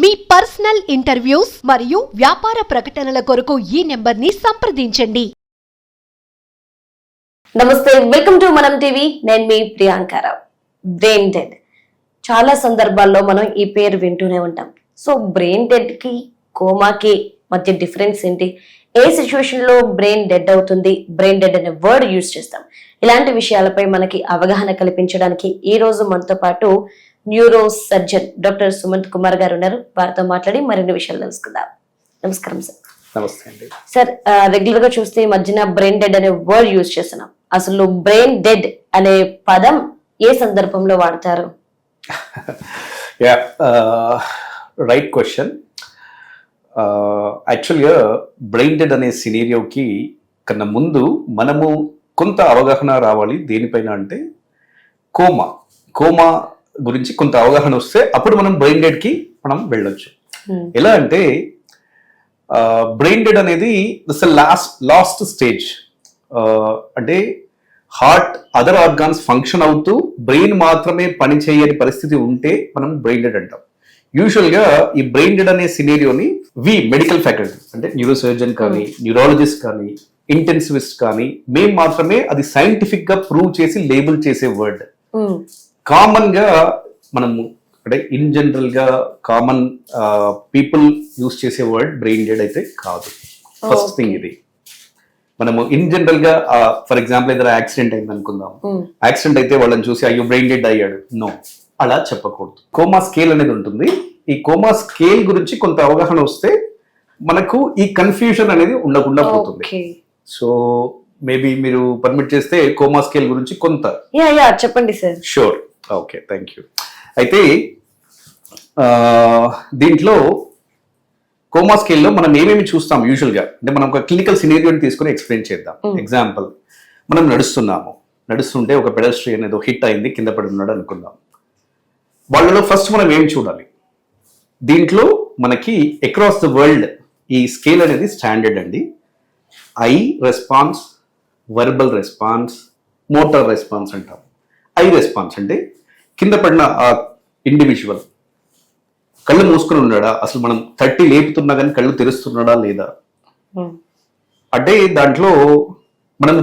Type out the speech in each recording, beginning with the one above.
మీ personal interviews మరియు వ్యాపార ప్రకటనల కొరకు ఈ నెంబర్ని సంప్రదించండి. నమస్తే, వెల్కమ్ టు మనం టీవీ. నేను మీ ప్రియాంకారావు. బ్రెయిన్ డెడ్ చాలా సందర్భాల్లో మనం ఈ పేరు వింటూనే ఉంటాం. సో బ్రెయిన్ డెడ్ కి కోమాకి మధ్య డిఫరెన్స్ ఏంటి? ఏ సిచ్యువేషన్ లో బ్రెయిన్ డెడ్ అవుతుంది? బ్రెయిన్ డెడ్ అనే వర్డ్ యూజ్ చేస్తాం. ఇలాంటి విషయాలపై మనకి అవగాహన కల్పించడానికి ఈ రోజు మనతో పాటు neuro surgeon doctor Sumanth Kumar గారు ఉన్నారు. వారితో మాట్లాడి మరిన్ని విషయాలు తెలుసుకుందాం. నమస్కారం సార్. నమస్తే అండి. సార్, రెగ్యులర్ గా చూస్తే ఈ మధ్యన బ్రెయిన్ డెడ్ అనే వర్డ్ యూజ్ చేస్తున్నాం. అసలు బ్రెయిన్ డెడ్ అనే పదం ఏ సందర్భంలో వాడతారు? Right question. యాక్చువల్గా బ్రెయిన్ డెడ్ అనే సినేరియోకి కన్నా ముందు మనము కొంత అవగాహన రావాలి. దేనిపైన అంటే కోమా గురించి కొంత అవగాహన వస్తే అప్పుడు మనం బ్రెయిన్ డెడ్ కి మనం వెళ్ళొచ్చు. ఎలా అంటే బ్రెయిన్ డెడ్ అనేది లాస్ట్ స్టేజ్. అంటే హార్ట్ అదర్ ఆర్గాన్స్ ఫంక్షన్ అవుతూ బ్రెయిన్ మాత్రమే పని చేయని పరిస్థితి ఉంటే మనం బ్రెయిన్ డెడ్ అంటాం. యూజువల్ గా ఈ బ్రెయిన్ డెడ్ అనే సినేరియోని మెడికల్ ఫ్యాకల్టీ అంటే న్యూరో సర్జన్ కానీ న్యూరాలజిస్ట్ కానీ ఇంటెన్సివిస్ట్ కానీ మేము మాత్రమే అది సైంటిఫిక్ గా ప్రూవ్ చేసి లేబుల్ చేసే వర్డ్. కామన్ గా మనము అంటే ఇన్ జనరల్ గా కామన్ పీపుల్ యూజ్ చేసే వర్డ్ బ్రెయిన్ డెడ్ అయితే కాదు. ఫస్ట్ థింగ్ ఇది. మనము ఇన్ జనరల్ గా ఫర్ ఎగ్జాంపుల్ ఏదైనా యాక్సిడెంట్ అయింది అనుకుందాం. యాక్సిడెంట్ అయితే వాళ్ళని చూసి అయ్యో బ్రెయిన్ డెడ్ అయ్యాడు, నో, అలా చెప్పకూడదు. కోమా స్కేల్ అనేది ఉంటుంది. ఈ కోమా స్కేల్ గురించి కొంత అవగాహన వస్తే మనకు ఈ కన్ఫ్యూజన్ అనేది ఉండకుండా పోతుంది. సో మేబీ మీరు పర్మిట్ చేస్తే కోమా స్కేల్ గురించి కొంత చెప్పండి sir. Sure, okay, thank you. అయితే దీంట్లో కోమా స్కేల్లో మనం ఏమేమి చూస్తాం యూజువల్ గా అంటే మనం ఒక క్లినికల్ సినేరియోని తీసుకుని ఎక్స్ప్లెయిన్ చేద్దాం. ఎగ్జాంపుల్, మనం నడుస్తుంటే ఒక పెడస్ట్రియన్ ఏదో హిట్ అయింది, కింద పడి ఉన్నాడు అనుకుందాం. వాళ్ళలో ఫస్ట్ మనం ఏం చూడాలి? దీంట్లో మనకి అక్రాస్ ద వరల్డ్ ఈ స్కేల్ అనేది స్టాండర్డ్ అండి. I response, verbal response, motor response అంటాం. ఐ రెస్పాన్స్ అంటే కింద పడిన ఆ ఇండివిజువల్ కళ్ళు మూసుకుని ఉన్నాడా, అసలు మనం తట్టి లేపుతున్నా కానీ కళ్ళు తెరుస్తున్నాడా లేదా అంటే దాంట్లో మనం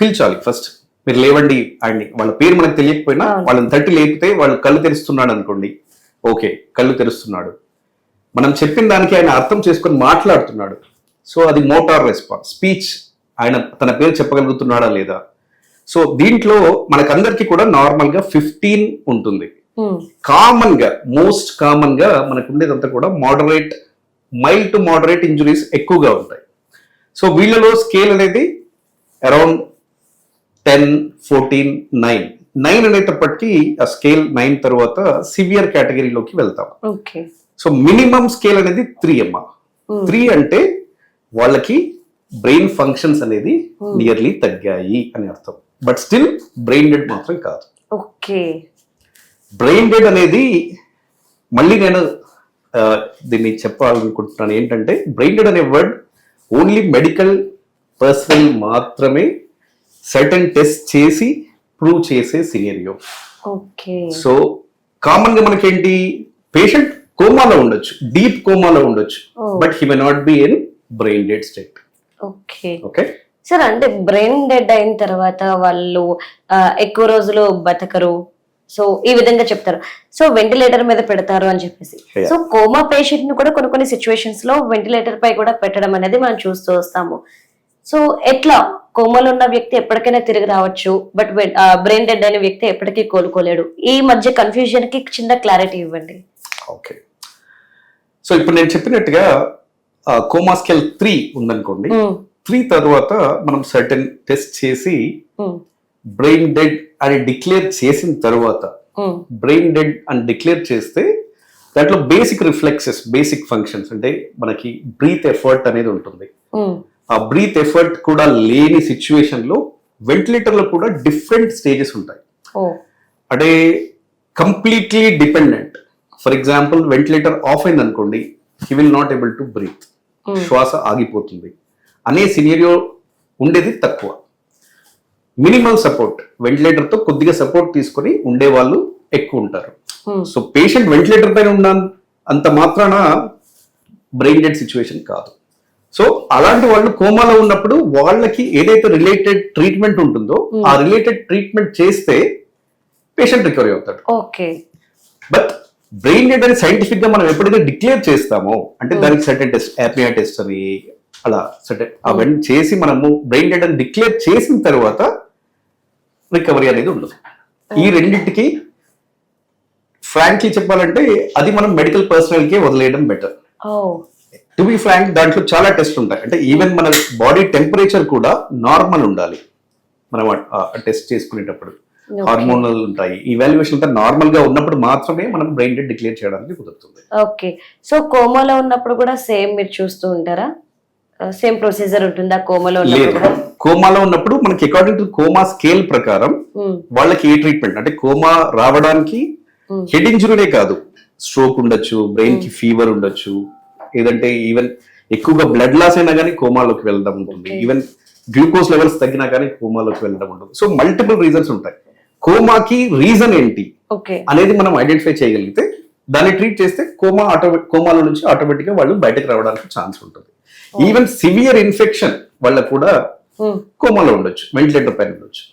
పిలిచాలి. ఫస్ట్ మీరు లేవండి అండి, వాళ్ళ పేరు మనకు తెలియకపోయినా వాళ్ళని తట్టి లేపితే వాళ్ళు కళ్ళు తెరుస్తున్నాడు అనుకోండి, ఓకే కళ్ళు తెరుస్తున్నాడు. మనం చెప్పిన దానికి ఆయన అర్థం చేసుకొని మాట్లాడుతున్నాడు, సో అది మోటార్ రెస్పాన్స్. స్పీచ్, ఆయన తన పేరు చెప్పగలుగుతున్నాడా లేదా. సో దీంట్లో మనకందరికి కూడా నార్మల్ గా 15 ఉంటుంది. కామన్ గా మోస్ట్ కామన్ గా మనకు ఉండేదంతా కూడా మైల్డ్ టు మోడరేట్ ఇంజురీస్ ఎక్కువగా ఉంటాయి. సో వీళ్ళలో స్కేల్ అనేది అరౌండ్ 10, 14, 9 అనేటప్పటికీ ఆ స్కేల్ 9 తర్వాత సివియర్ కేటగిరీలోకి వెళ్తాం. సో మినిమం స్కేల్ అనేది 3 అమ్మా. 3 అంటే వాళ్ళకి బ్రెయిన్ ఫంక్షన్స్ అనేది నియర్లీ తగ్గాయి అని అర్థం. బట్ స్టిల్ బ్రెయిన్ డెడ్ మాత్రం కాదు. ఓకే, బ్రెయిన్ డెడ్ అనేది మళ్ళీ నేను దీన్ని చెప్పాలనుకుంటున్నాను ఏంటంటే బ్రెయిన్ డెడ్ అనే వర్డ్ ఓన్లీ మెడికల్ పర్సనల్ మాత్రమే సర్టన్ టెస్ట్ చేసి ప్రూవ్ చేసే సినేరియో. సో కామన్ గా మనకేంటి, పేషెంట్ కోమాలో ఉండొచ్చు, డీప్ కోమాలో ఉండొచ్చు, but he may not be in brain dead state. Okay sir, అంటే బ్రెయిన్ డెడ్ అయిన తర్వాత వాళ్ళు ఎక్కువ రోజులు బతకరు, సో ఈ విధంగా చెప్తారు. సో వెంటిలేటర్ మీద పెడతారు అని చెప్పేసి. సో కోమా పేషెంట్ ని కూడా కొన్ని సిచ్యువేషన్స్ లో వెంటిలేటర్ పై కూడా పెట్టడం అనేది మనం చూస్తూ వస్తాము. సో ఎట్లా కోమాలో ఉన్న వ్యక్తి ఎప్పటికైనా తిరిగి రావచ్చు, బట్ బ్రెయిన్ డెడ్ అయిన వ్యక్తి ఎప్పటికీ కోలుకోలేడు. ఈ మధ్య కన్ఫ్యూజన్ కి చిన్న క్లారిటీ ఇవ్వండి. ఓకే, సో ఇప్పుడు నేను చెప్పినట్టుగా కోమా స్కేల్ 3 ఉందనుకోండి. 3 తర్వాత మనం సర్టెన్ టెస్ట్ చేసి బ్రెయిన్ డెడ్ అని డిక్లేర్ చేసిన తర్వాత, బ్రెయిన్ డెడ్ అని డిక్లేర్ చేస్తే దాంట్లో బేసిక్ రిఫ్లెక్సెస్, బేసిక్ ఫంక్షన్స్ అంటే మనకి బ్రీత్ ఎఫర్ట్ అనేది ఉంటుంది. ఆ బ్రీత్ ఎఫర్ట్ కూడా లేని సిచ్యువేషన్ లో వెంటిలేటర్ లో కూడా డిఫరెంట్ స్టేజెస్ ఉంటాయి. అంటే completely dependent. For example, ventilator of అయింది అనుకోండి, he will not able to breathe, శ్వాస ఆగిపోతుంది అనే సినేరియో ఉండేది తక్కువ. మినిమల్ సపోర్ట్, వెంటిలేటర్ తో కొద్దిగా సపోర్ట్ తీసుకొని ఉండే వాళ్ళు ఎక్కువ ఉంటారు. సో పేషెంట్ వెంటిలేటర్ పైన అంత మాత్రాన బ్రెయిన్ డెడ్ సిచ్యువేషన్ కాదు. సో అలాంటి వాళ్ళు కోమాలో ఉన్నప్పుడు వాళ్ళకి ఏదైతే రిలేటెడ్ ట్రీట్మెంట్ ఉంటుందో ఆ రిలేటెడ్ ట్రీట్మెంట్ చేస్తే పేషెంట్ రికవరీ అవుతాడు. ఓకే. బట్ బ్రెయిన్ డెడ్ అని సైంటిఫిక్ గా మనం ఎప్పుడైతే డిక్లేర్ చేస్తామో అంటే దానికి సర్టెన్ టెస్ట్, యాప్నియా టెస్ట్ అని అలా సర్టెన్ అవన్నీ చేసి మనము బ్రెయిన్ డెడ్ అని డిక్లేర్ చేసిన తర్వాత రికవరీ అనేది ఉండదు. ఈ రెండింటికి ఫ్రాంక్లీ చెప్పాలంటే అది మనం మెడికల్ పర్సనల్ కి వదిలేయడం బెటర్. టు బి ఫ్రాంక్, దాంట్లో చాలా టెస్ట్ ఉంటాయి. అంటే ఈవెన్ మన బాడీ టెంపరేచర్ కూడా నార్మల్ ఉండాలి మనం టెస్ట్ చేసుకునేటప్పుడు. హార్మోనల్ ఉంటాయి, ఈవాల్యుయేషన్ అంతా నార్మల్ గా ఉన్నప్పుడు మాత్రమే మనం బ్రెయిన్ డెడ్ డిక్లేర్ చేయడానికి కుదురుతుంది. ఓకే. సో కోమాలో ఉన్నప్పుడు కూడా సేమ్ మీరు చూస్తూ ఉంటారా? సేమ్ ప్రొసీజర్ ఉంటుందా కోమాలో ఉన్నప్పుడు? లేదు, కోమాలో ఉన్నప్పుడు మనకి అకార్డింగ్ టు కోమా స్కేల్ ప్రకారం వాళ్ళకి ఏ ట్రీట్మెంట్ అంటే కోమా రావడానికి హెడ్ ఇంజురీనే కాదు, స్ట్రోక్ ఉండొచ్చు, బ్రెయిన్ కి ఫీవర్ ఉండొచ్చు, ఏదంటే ఈవెన్ ఎక్కువగా బ్లడ్ లాస్ అయినా కానీ కోమాలోకి వెళ్ళడం ఉంటుంది, ఈవెన్ గ్లూకోజ్ లెవెల్స్ తగ్గినా కానీ కోమాలోకి వెళ్ళడం ఉంటుంది. సో మల్టిపుల్ రీజన్స్ ఉంటాయి. కోమాకి రీజన్ ఏంటి అనేది మనం ఐడెంటిఫై చేయగలిగితే దాన్ని ట్రీట్ చేస్తే కోమాలో నుంచి ఆటోమేటిక్ గా వాళ్ళు బయటకు రావడానికి ఛాన్స్ ఉంటుంది. ఈవెన్ సివియర్ ఇన్ఫెక్షన్ వాళ్ళకు కూడా కోమాలో ఉండొచ్చు, వెంటిలేటర్ పైన ఉండొచ్చు.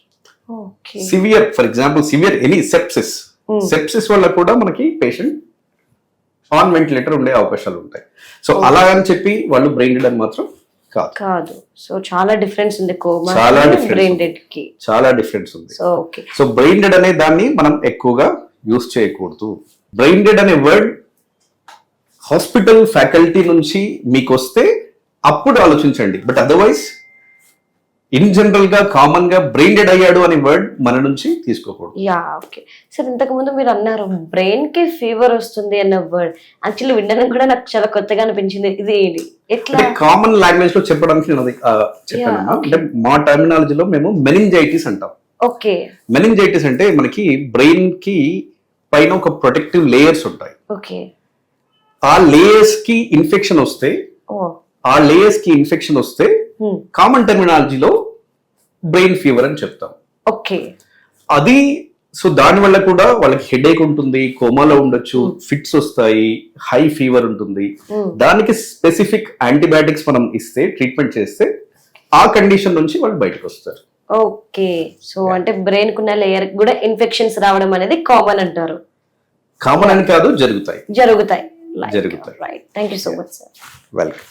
Severe, for example severe any sepsis వల్ల కూడా మనకి పేషెంట్ ఆన్ వెంటిలేటర్ ఉండే అవకాశాలు ఉంటాయి. సో అలా అని చెప్పి వాళ్ళు బ్రెయిన్ డెడ్ అని మాత్రం కాదు. సో చాలా డిఫరెన్స్ ఉంది కోమా చాలా బ్రెయిన్ డెడ్ కి, చాలా డిఫరెన్స్ ఉంది. So okay. So brain dead అనే దాన్ని మనం ఎక్కువగా యూజ్ చేయకూడదు. బ్రెయిన్ డెడ్ అనే వర్డ్ హాస్పిటల్ ఫ్యాకల్టీ నుంచి మీకు వస్తే అప్పుడు ఆలోచించండి. బట్ అదర్వైజ్ ఇన్ జనరల్ గా కామన్ గా బ్రెయిన్ డెడ్ అయ్యాడు అనే వర్డ్ మన నుంచి తీసుకోకూడదు. Yeah, okay. సార్ ఇంతకు ముందు మీరు అన్నారు బ్రెయిన్ కి ఫీవర్ వస్తుంది అన్న వర్డ్, యాక్చువల్లీ వినడానికి కూడా నాకు చాలా కొత్తగా అనిపించింది. ఇది ఎట్లా కామన్ లాంగ్వేజ్ లో చెప్పడానికి నేను చెప్పాను. అంటే మా టర్మినాలజీలో మేము మెనింజైటిస్ అంటాం. ఓకే. మెనింజైటిస్ అంటే మనకి బ్రెయిన్ కి పైన ఒక ప్రొటెక్టివ్ లేయర్స్ ఉంటాయి. ఓకే. ఆ లేయర్స్ కి ఇన్ఫెక్షన్ వస్తే కామన్ టెర్మినాలజీలో బ్రెయిన్ ఫీవర్ అని చెప్తాం. ఓకే. అది సో దాని వల్ల కూడా వాళ్ళకి హెడేక్ ఉంటుంది, కోమాలో ఉండొచ్చు, ఫిట్స్ వస్తాయి, హై ఫీవర్ ఉంటుంది. దానికి స్పెసిఫిక్ యాంటీబయాటిక్స్ మనం ఇస్తే, ట్రీట్మెంట్ చేస్తే ఆ కండిషన్ నుంచి వాళ్ళు బయటకు వస్తారు. ఓకే. సో అంటే బ్రెయిన్ కున్న లేయర్ కూడా ఇన్ఫెక్షన్స్ రావడం అనేది కామన్ అంటారు. కామన్ అని కాదు, జరుగుతాయి. Right. Thank you so much sir. Welcome.